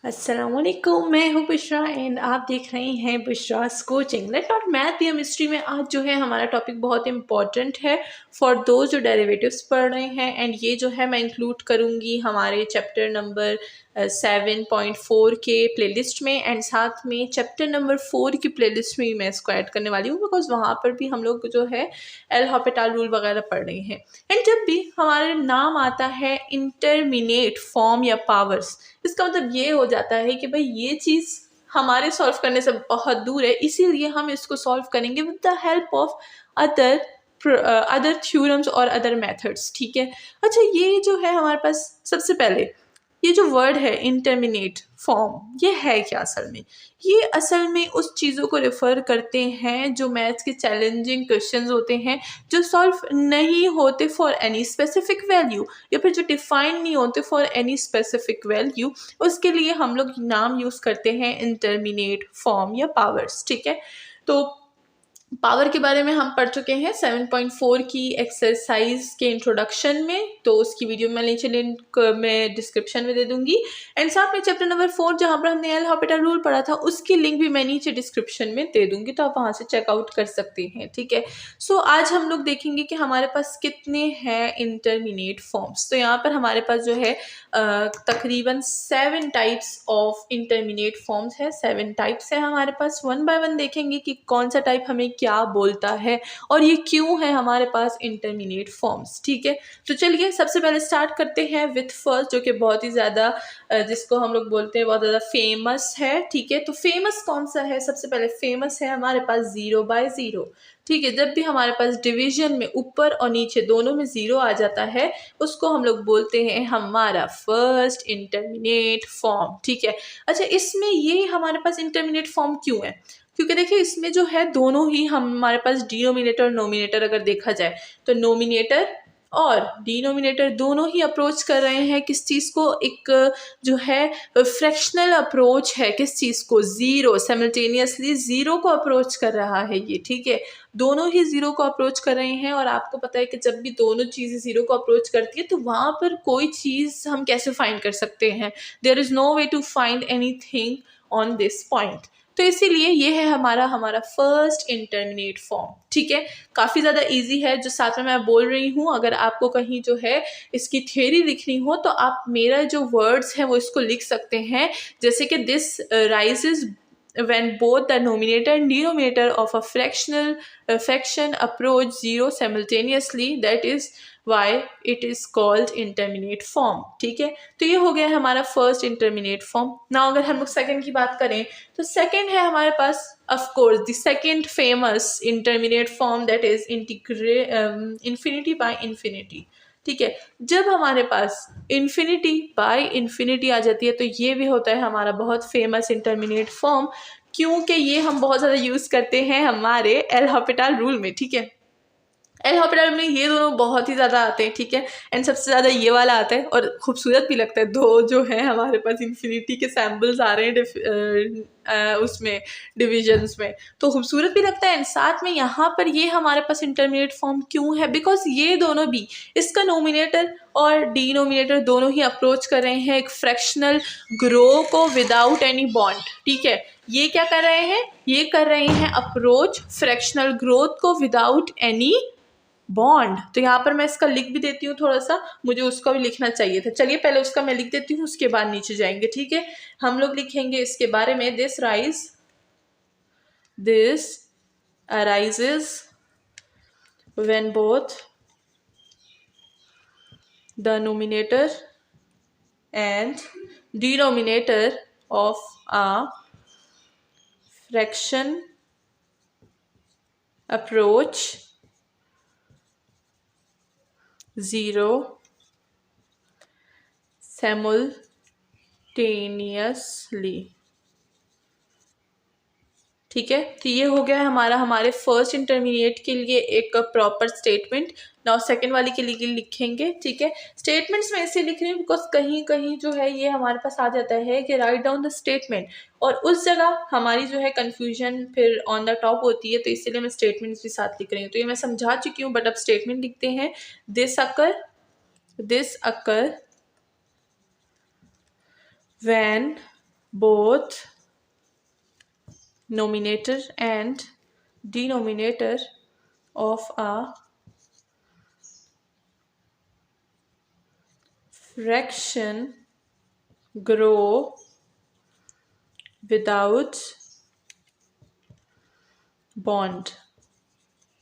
अस्सलामुअलैकुम, मैं हूँ बुशरा एंड आप देख रहे हैं बुशरास कोचिंग। लेट नॉट मैथ या मिस्ट्री में आज जो है हमारा टॉपिक बहुत इंपॉर्टेंट है फॉर दोज जो डेरिवेटिव्स पढ़ रहे हैं। एंड ये जो है मैं इंक्लूड करूँगी हमारे चैप्टर नंबर 7.4 के प्लेलिस्ट में, एंड साथ में चैप्टर नंबर 4 की प्लेलिस्ट में मैं इसको ऐड करने वाली हूँ, बिकॉज वहाँ पर भी हम लोग जो है एल हॉपिटल रूल वगैरह पढ़ रहे हैं। एंड जब भी हमारे नाम आता है इंटरमीडिएट फॉर्म या पावर्स, इसका मतलब ये हो जाता है कि भाई ये चीज़ हमारे सॉल्व करने से बहुत दूर है, इसीलिए हम इसको सॉल्व करेंगे with the help of other theorems और अदर मेथड्स। ठीक है, अच्छा ये जो है हमारे पास सबसे पहले ये जो वर्ड है इंटरमिनेट फॉर्म, ये है क्या असल में? ये असल में उस चीज़ों को रेफ़र करते हैं जो मैथ्स के चैलेंजिंग क्वेश्चंस होते हैं, जो सॉल्व नहीं होते फॉर एनी स्पेसिफिक वैल्यू, या फिर जो डिफाइन नहीं होते फॉर एनी स्पेसिफिक वैल्यू। उसके लिए हम लोग नाम यूज़ करते हैं इंटरमिनेट फॉर्म या पावर्स। ठीक है, तो पावर के बारे में हम पढ़ चुके हैं 7.4 की एक्सरसाइज के इंट्रोडक्शन में, तो उसकी वीडियो मैं नीचे लिंक मैं डिस्क्रिप्शन में दे दूंगी। एंड साथ में चैप्टर नंबर 4 जहाँ पर हमने एल हॉपिटल रूल पढ़ा था, उसकी लिंक भी मैं नीचे डिस्क्रिप्शन में दे दूंगी, तो आप वहाँ से चेकआउट कर सकते हैं। ठीक है, सो आज हम लोग देखेंगे कि हमारे पास कितने हैं इंटरमीडिएट फॉर्म्स। तो यहाँ पर हमारे पास जो है तकरीबन 7 टाइप्स ऑफ इंटरमीडिएट फॉर्म्स है। 7 टाइप्स है हमारे पास। वन बाय वन देखेंगे कि कौन सा टाइप हमें क्या बोलता है और ये क्यों है हमारे पास इंटरमीडिएट फॉर्म्स। ठीक है, तो चलिए सबसे पहले स्टार्ट करते हैं विथ फर्स्ट, जो कि बहुत ही ज़्यादा जिसको हम लोग बोलते हैं बहुत ज़्यादा फेमस है। ठीक है, तो फेमस कौन सा है? सबसे पहले फेमस है हमारे पास 0/0। ठीक है, जब भी हमारे पास डिवीजन में ऊपर और नीचे दोनों में 0 आ जाता है, उसको हम लोग बोलते हैं हमारा फर्स्ट इंटरमीडिएट फॉर्म। ठीक है, अच्छा इसमें ये हमारे पास इंटरमीडिएट फॉर्म क्यों है? क्योंकि देखिए इसमें जो है दोनों ही हमारे पास डिनोमिनेटर और नोमिनेटर अगर देखा जाए, तो नोमिनेटर और डिनोमिनेटर दोनों ही अप्रोच कर रहे हैं किस चीज़ को? एक जो है फ्रैक्शनल अप्रोच है। किस चीज़ को? ज़ीरो, साइमल्टेनियसली ज़ीरो को अप्रोच कर रहा है ये। ठीक है, दोनों ही ज़ीरो को अप्रोच कर रहे हैं, और आपको पता है कि जब भी दोनों चीज़ें ज़ीरो को अप्रोच करती है तो वहाँ पर कोई चीज़ हम कैसे फाइंड कर सकते हैं? There is no way to find anything on this point. तो इसीलिए ये है हमारा फर्स्ट इंटरमीडिएट फॉर्म। ठीक है, काफ़ी ज़्यादा इजी है जो साथ में मैं बोल रही हूँ। अगर आपको कहीं जो है इसकी थ्योरी लिखनी हो तो आप मेरा जो वर्ड्स हैं वो इसको लिख सकते हैं, जैसे कि this rises when both the numerator and denominator of a fraction approach 0 simultaneously, that is why it is called intermediate form। ठीक है, तो ये हो गया हमारा फर्स्ट इंटरमीडिएट फॉर्म। नाउ अगर हम लोग सेकंड की बात करें, तो सेकंड है हमारे पास of course the second famous intermediate form, that is infinity by infinity. ठीक है, जब हमारे पास इन्फिनिटी बाय इन्फिनिटी आ जाती है तो ये भी होता है हमारा बहुत फेमस इंटरमीडिएट फॉर्म, क्योंकि ये हम बहुत ज़्यादा यूज़ करते हैं हमारे एल हॉपिटल रूल में। ठीक है, एल हॉपिटल में ये दोनों बहुत ही ज़्यादा आते हैं। ठीक है, एंड सबसे ज़्यादा ये वाला आता है और खूबसूरत भी लगता है। दो जो है हमारे पास इन्फिनिटी के सैम्बल्स आ रहे हैं उसमें डिविजन्स में, तो खूबसूरत भी लगता है। एंड साथ में यहाँ पर ये हमारे पास इंटरमीडिएट फॉर्म क्यों है? बिकॉज ये दोनों भी, इसका नोमिनेटर और डिनोमिनेटर दोनों ही अप्रोच कर रहे हैं एक फ्रैक्शनल ग्रो को विदाउट एनी बॉन्ड। ठीक है, ये क्या कर रहे हैं? ये कर रहे हैं अप्रोच फ्रैक्शनल ग्रोथ को विदाउट एनी बॉन्ड। तो यहाँ पर मैं इसका लिख भी देती हूँ थोड़ा सा, मुझे उसका भी लिखना चाहिए था। चलिए पहले उसका मैं लिख देती हूँ, उसके बाद नीचे जाएंगे। ठीक है, हम लोग लिखेंगे इसके बारे में, this arises when both the numerator and denominator of a fraction approach 0 simultaneously। ठीक है, तो ये हो गया हमारे फर्स्ट इंटरमीडिएट के लिए एक प्रॉपर स्टेटमेंट। नाउ सेकंड वाली के लिए लिखेंगे। ठीक है, स्टेटमेंट्स में ऐसे लिख रही हूँ बिकॉज कहीं कहीं जो है ये हमारे पास आ जाता है कि राइट डाउन द स्टेटमेंट, और उस जगह हमारी जो है कंफ्यूजन फिर ऑन द टॉप होती है, तो इसीलिए मैं स्टेटमेंट्स भी साथ लिख रही हूँ। तो ये मैं समझा चुकी हूँ, बट अब स्टेटमेंट लिखते हैं। This occur when both numerator and denominator of a fraction grow without bond।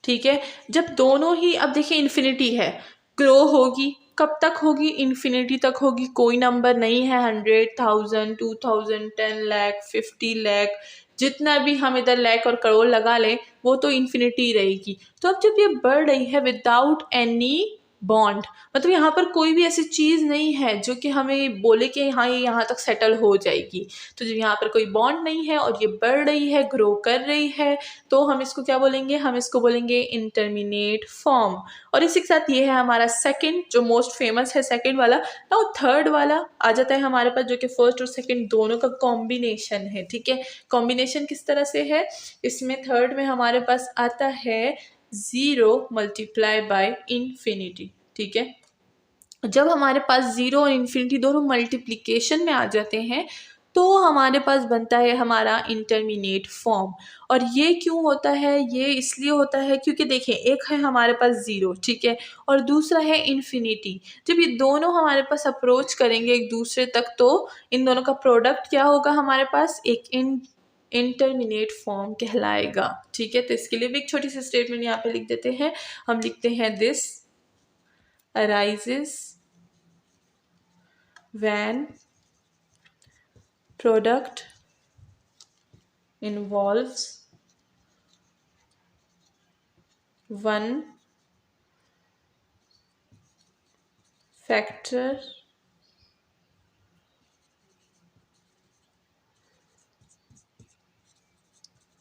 ठीक है, जब दोनों ही, अब देखिए इन्फिनिटी है, ग्रो होगी कब तक होगी, इन्फिनिटी तक होगी, कोई नंबर नहीं है 100,000 2000 10 लाख 50 लाख, जितना भी हम इधर लाख और करोड़ लगा लें वो तो इन्फिनिटी रहेगी। तो अब जब ये बढ़ रही है विदाउट एनी बॉन्ड, मतलब यहाँ पर कोई भी ऐसी चीज़ नहीं है जो कि हमें बोले कि हाँ ये यहाँ तक सेटल हो जाएगी। तो जब यहाँ पर कोई बॉन्ड नहीं है और ये बढ़ रही है, ग्रो कर रही है, तो हम इसको क्या बोलेंगे, हम इसको बोलेंगे इंटरमिनेट फॉर्म। और इसी के साथ ये है हमारा सेकंड जो मोस्ट फेमस है, सेकंड वाला। नाउ थर्ड वाला आ जाता है हमारे पास, जो कि फर्स्ट और सेकंड दोनों का कॉम्बिनेशन है। ठीक है, कॉम्बिनेशन किस तरह से है, इसमें थर्ड में हमारे पास आता है 0 मल्टीप्लाई बाय इन्फिनिटी। ठीक है, जब हमारे पास 0 और इन्फिनिटी दोनों मल्टीप्लिकेशन में आ जाते हैं तो हमारे पास बनता है हमारा इंटरमीडिएट फॉर्म। और ये क्यों होता है, ये इसलिए होता है क्योंकि देखिए एक है हमारे पास 0, ठीक है, और दूसरा है इन्फिनिटी। जब ये दोनों हमारे पास अप्रोच करेंगे एक दूसरे तक तो इन दोनों का प्रोडक्ट क्या होगा, हमारे पास एक इंटरमीडिएट फॉर्म कहलाएगा। ठीक है, तो इसके लिए भी एक छोटी सी स्टेटमेंट यहाँ पे लिख देते हैं, हम लिखते हैं this arises when product involves one factor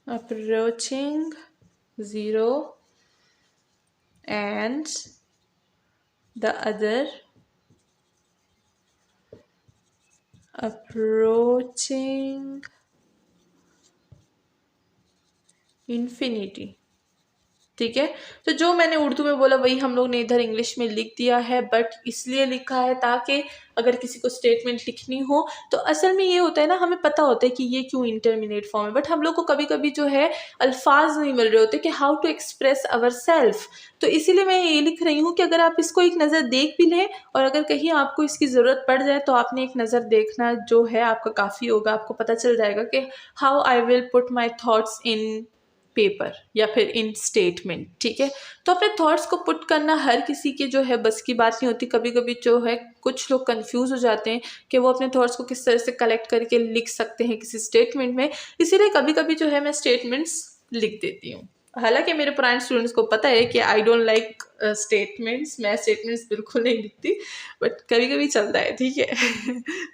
approaching 0 and the other approaching infinity। ठीक है, तो जो मैंने उर्दू में बोला वही हम लोग ने इधर इंग्लिश में लिख दिया है, बट इसलिए लिखा है ताकि अगर किसी को स्टेटमेंट लिखनी हो तो असल में ये होता है ना, हमें पता होता है कि ये क्यों इंटरमीडिएट फॉर्म है, बट हम लोग को कभी कभी जो है अल्फाज नहीं मिल रहे होते कि how to express our self. तो इसीलिए मैं ये लिख रही हूँ कि अगर आप इसको एक नज़र देख भी लें और अगर कहीं आपको इसकी ज़रूरत पड़ जाए तो आपने एक नज़र देखना जो है आपका काफ़ी होगा, आपको पता चल जाएगा कि how I will put my thoughts in paper या फिर इन स्टेटमेंट। ठीक है, तो अपने थॉट्स को पुट करना हर किसी के जो है बस की बात नहीं होती। कभी कभी जो है कुछ लोग कंफ्यूज हो जाते हैं कि वो अपने थॉट्स को किस तरह से कलेक्ट करके लिख सकते हैं किसी स्टेटमेंट में, इसीलिए कभी कभी जो है मैं स्टेटमेंट्स लिख देती हूँ। हालांकि मेरे पुराने स्टूडेंट्स को पता है कि आई डोंट लाइक स्टेटमेंट्स, मैं स्टेटमेंट्स बिल्कुल नहीं लिखती, बट कभी कभी चलता है। ठीक है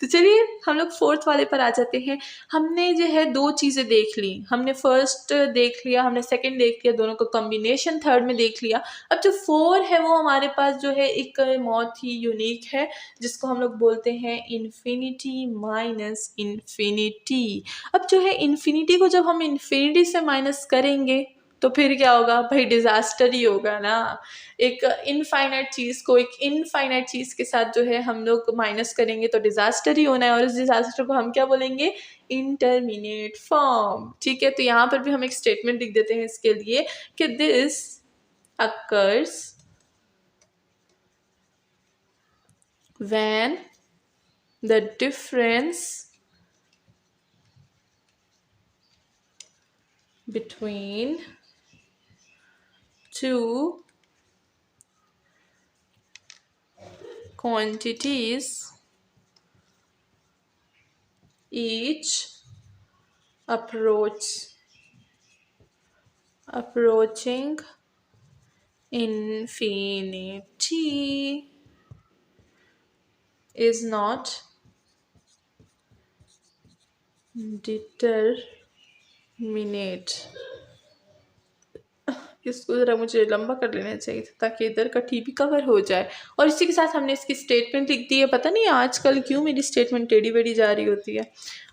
तो चलिए हम लोग फोर्थ वाले पर आ जाते हैं। हमने जो है दो चीज़ें देख ली, हमने फर्स्ट देख लिया, हमने सेकंड देख लिया, दोनों का कॉम्बिनेशन थर्ड में देख लिया। अब जो फोर है वो हमारे पास जो है एक बहुत ही यूनिक है जिसको हम लोग बोलते हैं इन्फिनिटी माइनस इन्फिनिटी। अब जो है इन्फिनिटी को जब हम इन्फिनिटी से माइनस करेंगे तो फिर क्या होगा भाई, डिज़ास्टर ही होगा ना। एक इनफाइनाइट चीज़ को एक इनफाइनाइट चीज़ के साथ जो है हम लोग माइनस करेंगे तो डिज़ास्टर ही होना है, और इस डिज़ास्टर को हम क्या बोलेंगे, इंटरमीडिएट फॉर्म। ठीक है, तो यहाँ पर भी हम एक स्टेटमेंट लिख देते हैं इसके लिए कि this occurs when the difference between two quantities each approaching infinity is not determinate। इसको ज़रा मुझे लंबा कर लेना चाहिए था ताकि इधर का टी भी कवर हो जाए। और इसी के साथ हमने इसकी स्टेटमेंट लिख दी है। पता नहीं आजकल क्यों मेरी स्टेटमेंट टेढ़ी बेढ़ी जा रही होती है।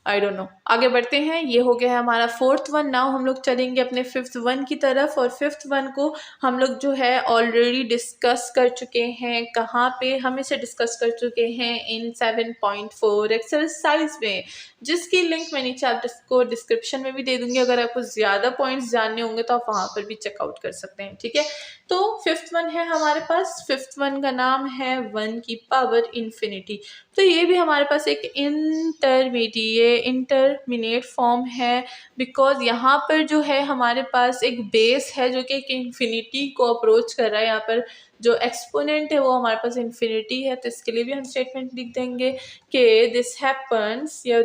I don't know. आगे बढ़ते हैं, ये हो गया है हमारा फोर्थ वन। नाउ हम लोग चलेंगे अपने फिफ्थ वन की तरफ, और फिफ्थ वन को हम लोग जो है ऑलरेडी डिस्कस कर चुके हैं। कहाँ पे? हम इसे डिस्कस कर चुके हैं इन 7.4 एक्सरसाइज में, जिसकी लिंक मैं नीचे आपको डिस्क्रिप्शन में भी दे दूंगी। अगर आपको ज़्यादा पॉइंट्स जानने होंगे तो आप वहाँ पर भी चेकआउट कर सकते हैं, ठीक है। तो फिफ्थ वन है हमारे पास। फिफ्थ वन का नाम है 1 की पावर इन्फिनिटी। तो ये भी हमारे पास एक इंटरमीडिएट फॉर्म है, बिकॉज यहाँ पर जो है हमारे पास एक बेस है जो कि एक इन्फिनिटी को अप्रोच कर रहा है। यहाँ पर जो एक्सपोनेंट है वो हमारे पास इन्फिनिटी है, तो इसके लिए भी हम स्टेटमेंट लिख देंगे कि दिस हैपन्स या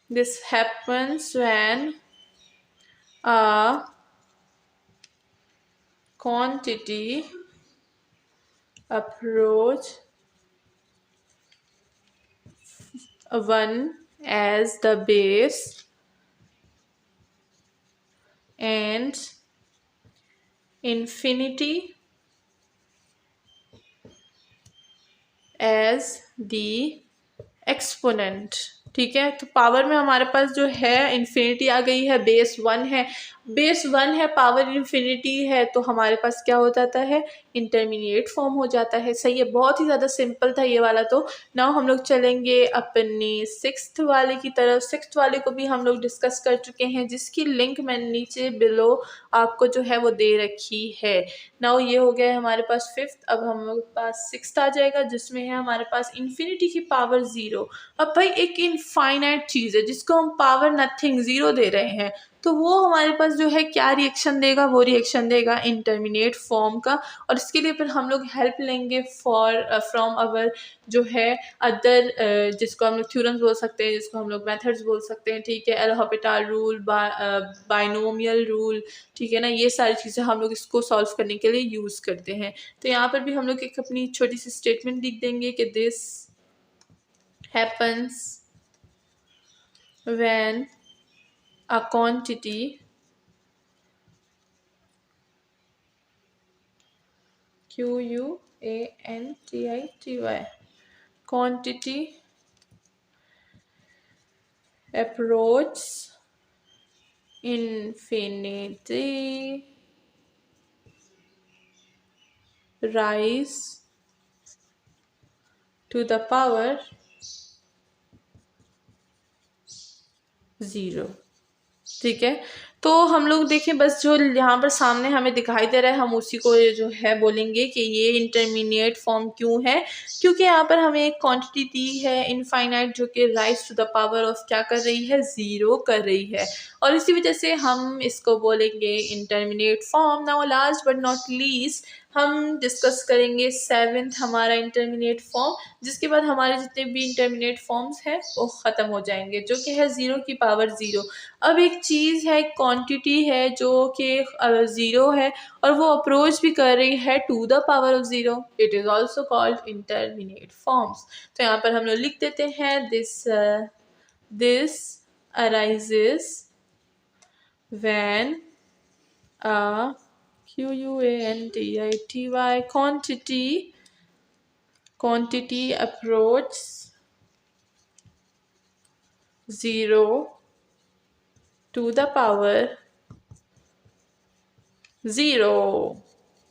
this happens when a quantity approach 1 as the base and infinity as the exponent, ठीक है। तो पावर में हमारे पास जो है इन्फिनिटी आ गई है, बेस 1 है, पावर इन्फिनिटी है, तो हमारे पास क्या हो जाता है? इंटरमीडिएट फॉर्म हो जाता है। सही है, बहुत ही ज़्यादा सिंपल था ये वाला। तो नाउ हम लोग चलेंगे अपने सिक्स्थ वाले की तरफ। सिक्स्थ वाले को भी हम लोग डिस्कस कर चुके हैं, जिसकी लिंक मैंने नीचे बिलो आपको जो है वो दे रखी है। नाउ ये हो गया है हमारे पास फिफ्थ। अब हम लोग पास सिक्स्थ आ जाएगा, जिसमें है हमारे पास इन्फिनिटी की पावर 0। अब भाई एक इनफाइनाइट चीज़ है जिसको हम पावर नथिंग 0 दे रहे हैं, तो वो हमारे पास जो है क्या रिएक्शन देगा? वो रिएक्शन देगा इंटरमीडिएट फॉर्म का। और इसके लिए फिर हम लोग हेल्प लेंगे फ्रॉम अवर जो है अदर, जिसको हम लोग थ्योरम्स बोल सकते हैं, जिसको हम लोग मेथड्स बोल सकते हैं, ठीक है। L Hôpital rule, binomial rule, ठीक है ना। ये सारी चीज़ें हम लोग इसको सॉल्व करने के लिए यूज़ करते हैं। तो यहाँ पर भी हम लोग एक अपनी छोटी सी स्टेटमेंट लिख देंगे कि this happens when a quantity quantity approaches infinity rise to the power 0, ठीक है। तो हम लोग देखें, बस जो यहाँ पर सामने हमें दिखाई दे रहा है हम उसी को जो है बोलेंगे कि ये इंटरमीडिएट फॉर्म क्यों है, क्योंकि यहाँ पर हमें एक क्वांटिटी दी है इनफाइनाइट, जो कि rise to the power of क्या कर रही है? 0 कर रही है, और इसी वजह से हम इसको बोलेंगे intermediate form. Now last but not least हम डिस्कस करेंगे सेवेंथ हमारा इंटरमीडिएट फॉर्म, जिसके बाद हमारे जितने भी इंटरमीडिएट फॉर्म्स हैं वो ख़त्म हो जाएंगे, जो कि है 0 की पावर 0। अब एक चीज़ है, क्वांटिटी है जो कि 0 है और वो अप्रोच भी कर रही है to the power of 0, it is also called intermediate forms. तो यहाँ पर हम लोग लिख देते हैं this arises when a quantity approaches 0 to the power 0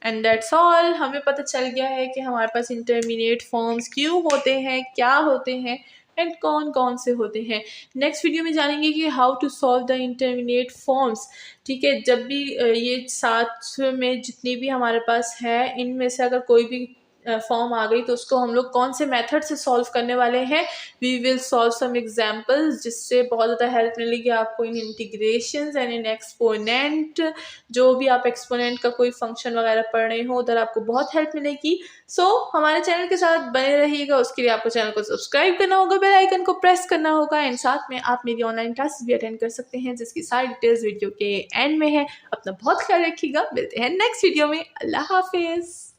and that's all. हमें पता चल गया है कि हमारे पास इंटरमीडिएट फॉर्म्स क्यों होते हैं, क्या होते हैं एंड कौन कौन से होते हैं। नेक्स्ट वीडियो में जानेंगे कि how to solve the intermediate forms, ठीक है। जब भी ये 7 में जितनी भी हमारे पास है, इनमें से अगर कोई भी फॉर्म आ गई तो उसको हम लोग कौन से मेथड से सॉल्व करने वाले हैं। We will solve some examples, जिससे बहुत ज़्यादा हेल्प मिलेगी आपको in integrations and in exponent. जो भी आप एक्सपोनेंट का कोई फंक्शन वगैरह पढ़ रहे हो उधर आपको बहुत हेल्प मिलेगी। सो हमारे चैनल के साथ बने रहिएगा। उसके लिए आपको चैनल को सब्सक्राइब करना होगा, बेल आइकन को प्रेस करना होगा, एंड साथ में आप मेरी ऑनलाइन क्लासेस भी अटेंड कर सकते हैं, जिसकी सारी डिटेल्स वीडियो के एंड में है। अपना बहुत ख्याल रखिएगा। मिलते हैं नेक्स्ट वीडियो में। अल्लाह हाफिज़।